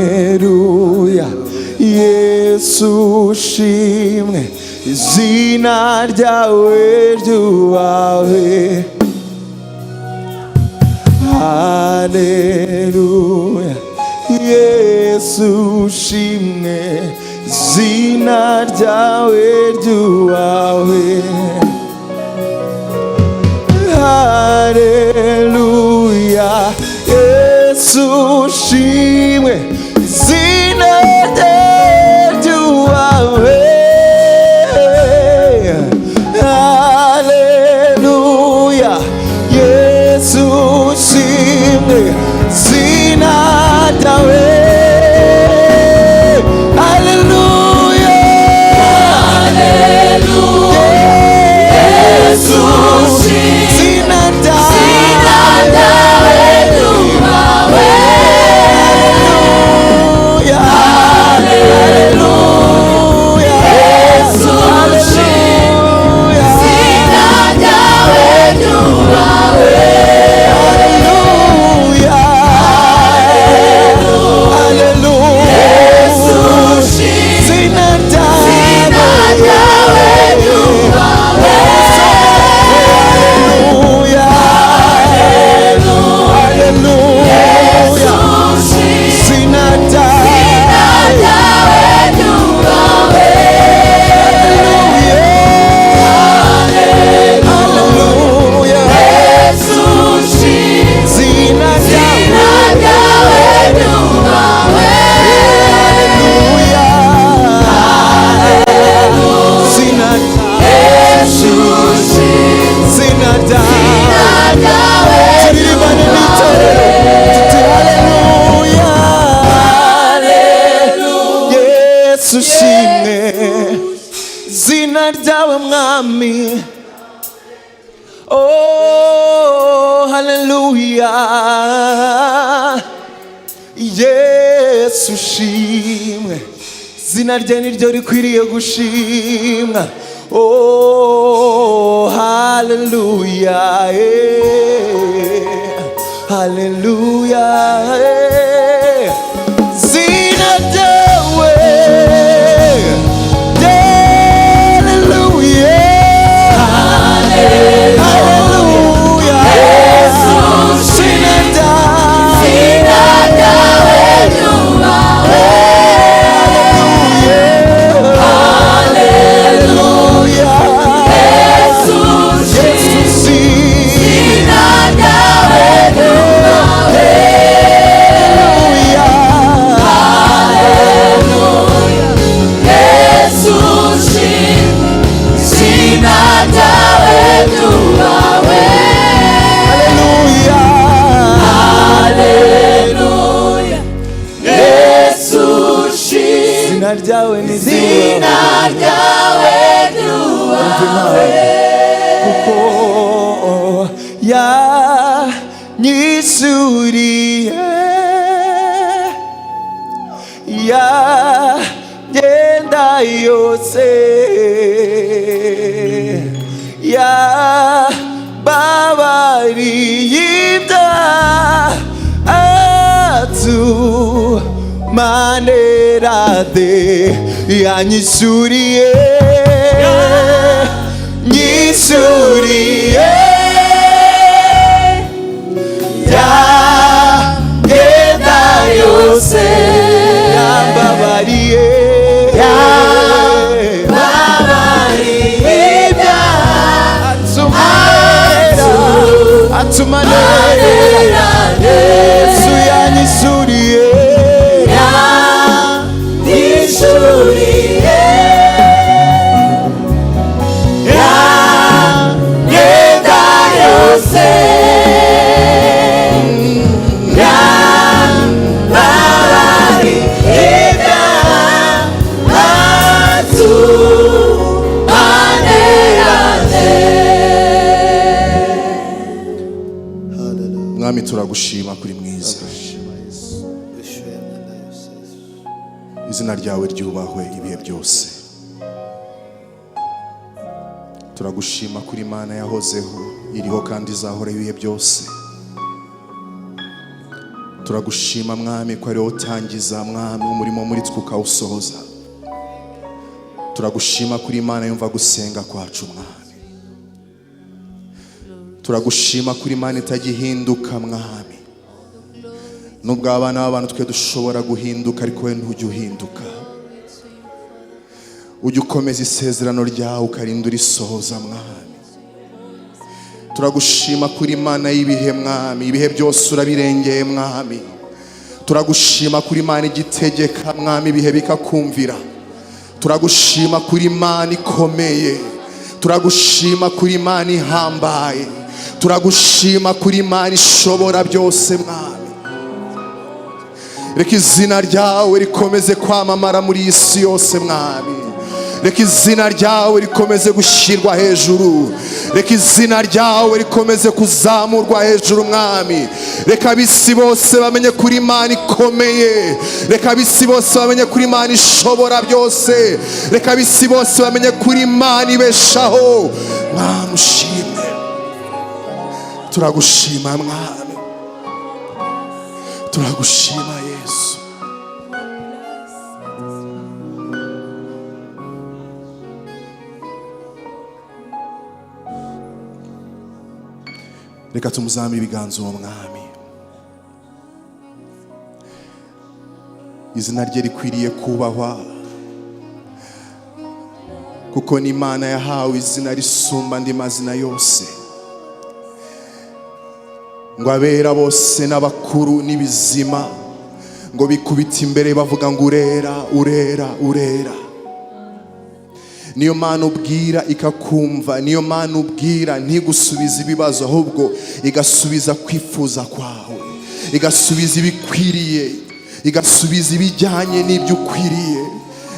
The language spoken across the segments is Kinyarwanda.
Haleluya, Yesu shimwe, izina ryawe ryubahwe. Haleluya, Yesu shimwe, izina ryawe ryubahwe. Haleluya, Yesu shimwe, izina ryawe ryubahwe. Haleluya, Yesu shimwe, izina ryawe. Haleluya, haleluya, Yesu izina ryawe ryubahwe. Haleluya, haleluya, Yesu shimwe, izina ryawe ryubahwe. Haleluya, haleluya, Yesu shimwe, izina ryawe ryubahwe. Zina ryawe mwami, oh haleluya, Yesu shimwe, zina rye niryo rikwiriye gushimwa. Oh haleluya, haleluya, zina ryawe. Zina ryawe ryubahwe, kuko yanyisuriye yagenda yose, yababariye ibyaha manerade, yanyisuriye nyisuriye, yagenda yose, yambabariye atumanera, Yesu yanyisuriye Mwami, turagushima kuri mwiza, izina ryawe ryubahwe ibihe byose. turagushima kuri Imana yahozeho, iriho kandi izahora ibihe byose. Turagushima mwami ko ariho utangiza mwami umurimo muri twe ukawusohoza. Turagushima kuri Imana yumva gusenga kwacu mwami. Turagushima kuri Imana itagihinduka mwami. Nubwo abana b'abantu twe dushobora guhinduka, ariko we ntujya uhinduka. Ujya ukomeza isezerano ryawe ukarinda urisohoza mwami. Turagushima kuri Imana y'ibihe mwami, ibihe byose urabirengeye mwami. Turagushima kuri Imana igitegeka mwami, ibihe bikakumvira. Turagushima kuri Imana ikomeye. Turagushima kuri Imana ihambaye. Turagushima kuri Imana ishobora byose mwami. Reka izina ryawe rikomeze kwamamara muri iyi si yose mwami. Reka izina ryawe rikomeze gushyirwa hejuru. Reka izina ryawe rikomeze kuzamurwa hejuru mwami. Reka ab'isi bose bamenye kuri Imana ikomeye. Reka ab'isi bose bamenye kuri Imana ishobora byose. Reka ab'isi bose bamenye kuri Imana ibeshaho. Mwami ushimwe. Turagushima mwami. Turagushima Yesu. Reka tumuzamire ibiganza uwo mwami. Izina rye rikwiriye kubahwa, kuko ni Imana yahawe izina risumba andi mazina yose, ngo abera bose n'abakuru n'ibizima ngo bikubite imbere bavuga ngo urera urera urera. Niyo Mana ubwira ikakumva, niyo Mana ubwira ntigusubiza ibibazo, ahubwo igasubiza kwifuza kwawe, igasubiza ibikwiriye, igasubiza ibijyanye n'ibyo ukwiriye.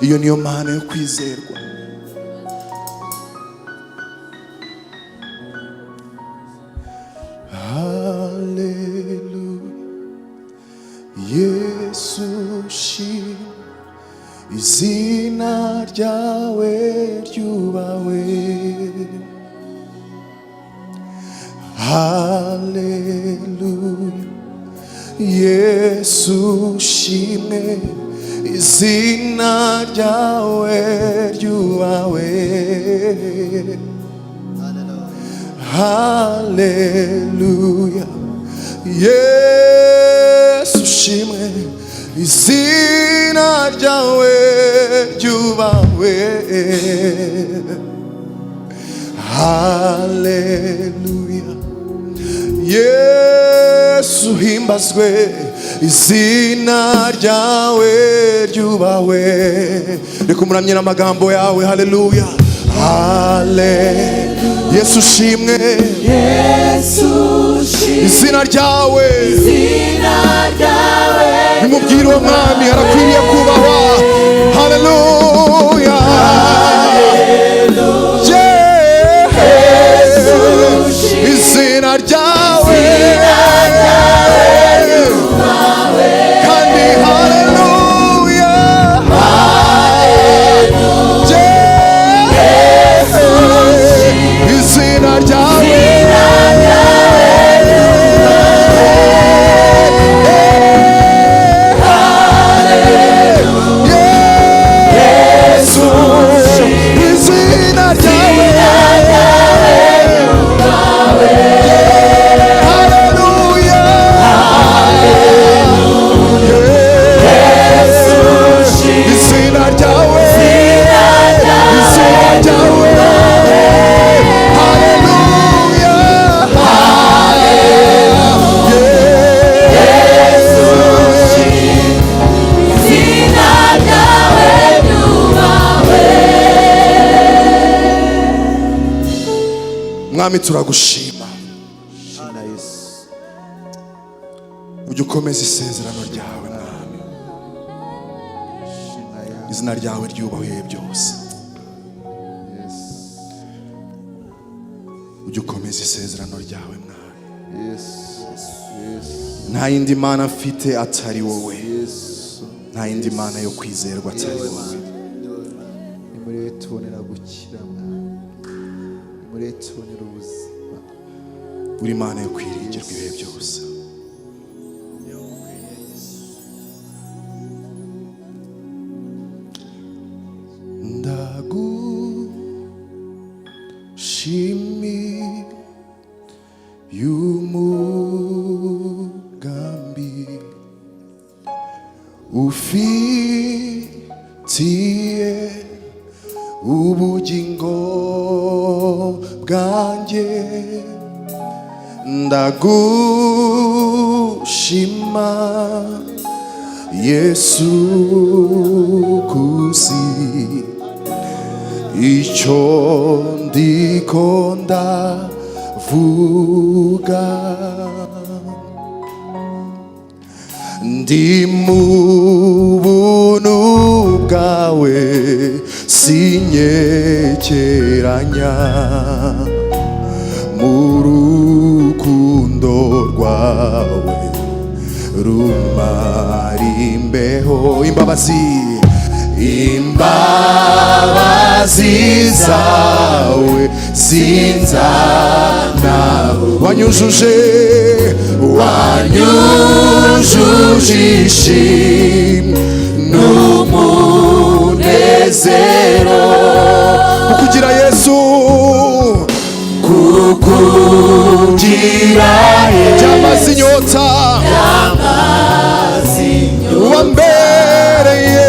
Iyo niyo Mana yo kwizerwa. Haleluya, Yesu shimwe. Izina ryawe ryubahwe. Haleluya, Yesu shimwe. Izina ryawe ryubahwe. Haleluya, Yesu shimwe. Izina ryawe ryubahwe. Haleluya, Yesu himbazwe. Izina ryawe ryubahwe. Reka umuramye n'amagambo yawe. Haleluya, haleluya, Yesu shimwe. Izina ryawe, nimubwire uwo mwami arakwiriye kubahwa. Haleluya, izina ryawe kandi haleluya, izina ryawe mwami. Turagushima, ujye ukomeza isezerano ryawe mwami. Izina ryawe ryubahwe byose. Ujye ukomeza isezerano ryawe mwami. Nta yindi Mana mfite atari wowe. Nta yindi Mana yo kwizerwa atari wowe. Nimuri tubonera gukira. tubonera ubuzima. uri Imana yo kwiringirwa ibihe byose. ndagushimiye y'umugambi ufitiye ubugingo bwanjye, ndagushima Yesu kuzi icyo ndiko ndavuga, ndi mu buntu bwawe sinyekeranya, mu rukundo rwawe rumara imbeho. imbabazi zawe zinzanaho, wanyujuje ishimwe n'umunezero, kukugira Yesu, kukugira byamaze inyota, wambereye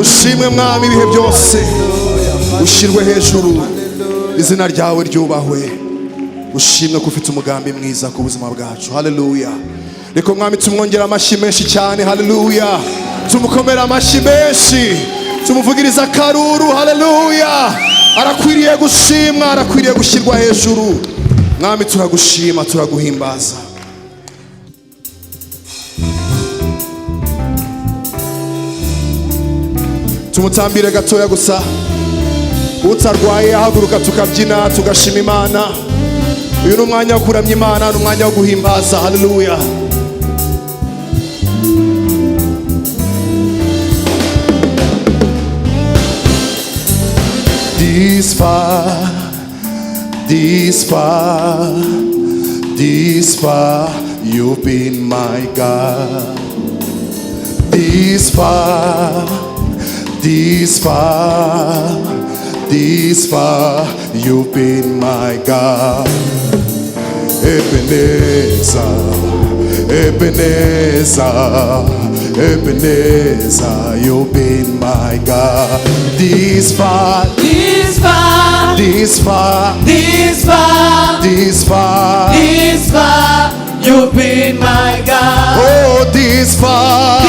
ushimwe mwami ibihe byose, ushirwe hejuru, izina ryawe ryubahwe, ushimwe ko ufite umugambi mwiza ku buzima bwacu. Haleluya. Reka mwami tumwongera amashyi menshi cyane. Haleluya. Tumukomera amashyi menshi, tumuvugiriza akaruru. Haleluya. Arakwiriye gushimwa, arakwiriye gushyirwa hejuru. Mwami turagushima, turaguhimbaza. Tumutambire gatoya gusa, utarwaye ahaguruka tukabyina tugashima Imana. Uyu ni umwanya wo kuramya Imana, ni umwanya wo guhimbaza. Haleluya. This far, you've been my God. This far, you've been my God. Ebenezer, you've been my God. This far, you've been my God. Oh, this far,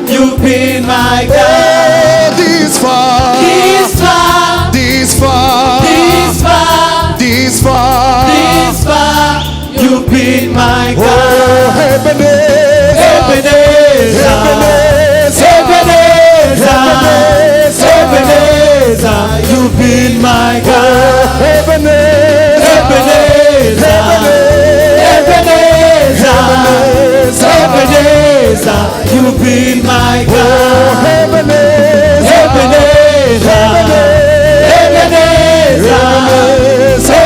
you've been my God. Oh, this far, you've been my God. Oh, Ebenezer, Ebenezer, you've been my God. Ebenezer, Ebenezer,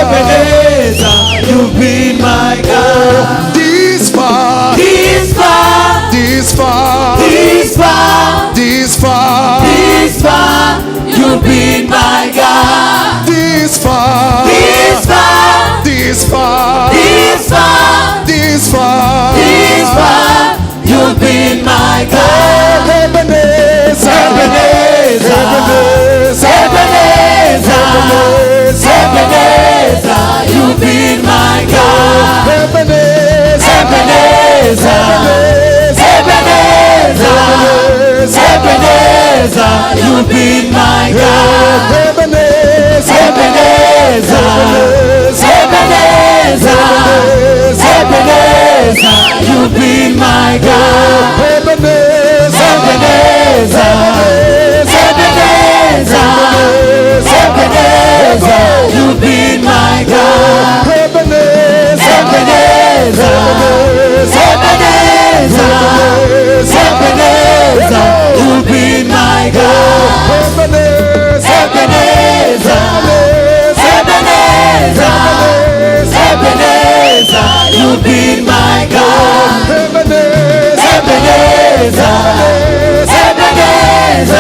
Ebenezer, you've been my God. this far, This far, this far, this far, this far, this far, you've been my God. this far, This far, this far, this far, this far, this far, you've been my God. Ebenezer, Ebenezer, Ebenezer, Ebenezer, you've been my God. Ebenezer, Ebenezer, Ebenezer, Ebenezer, you've been my God. Ebenezer, Ebenezer, Ebenezer, Ebenezer, you've been my God. Ebenezer, Ebenezer, Ebenezer, Ebenezer, you've been my God. Ebenezer, Ebenezer, Ebenezer, Ebenezer, you've been my God. Ebenezer, Ebenezer, Ebenezer, Ebenezer, you've been my God. Ebenezer, Ebenezer, Ebenezer,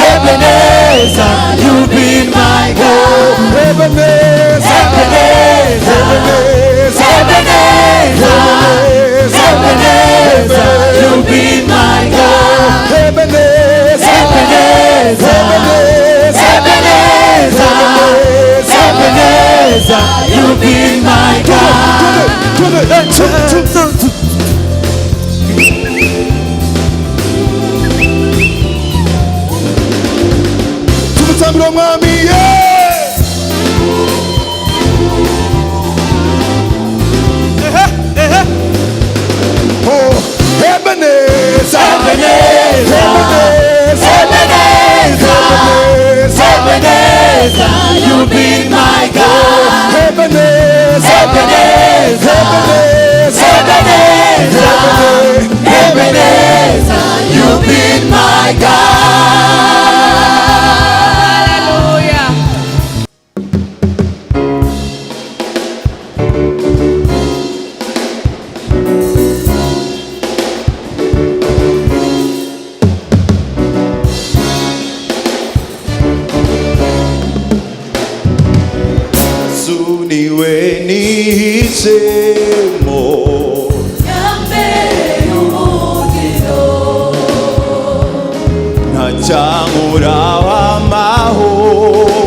Ebenezer, you've been my God. Ebenezer, Ebenezer, Ebenezer, Ebenezer, you've been my God. Ebenezer, Ebenezer, Ebenezer, Ebenezer, you've been my God. tumutambira umwami Ebenezer, Ebenezer, Ebenezer, Ebenezer, you've been my God. Ebenezer, Ebenezer, Ebenezer, Ebenezer, you've been my God. Hallelujah. niwe nihisemo ntacyamura amahoro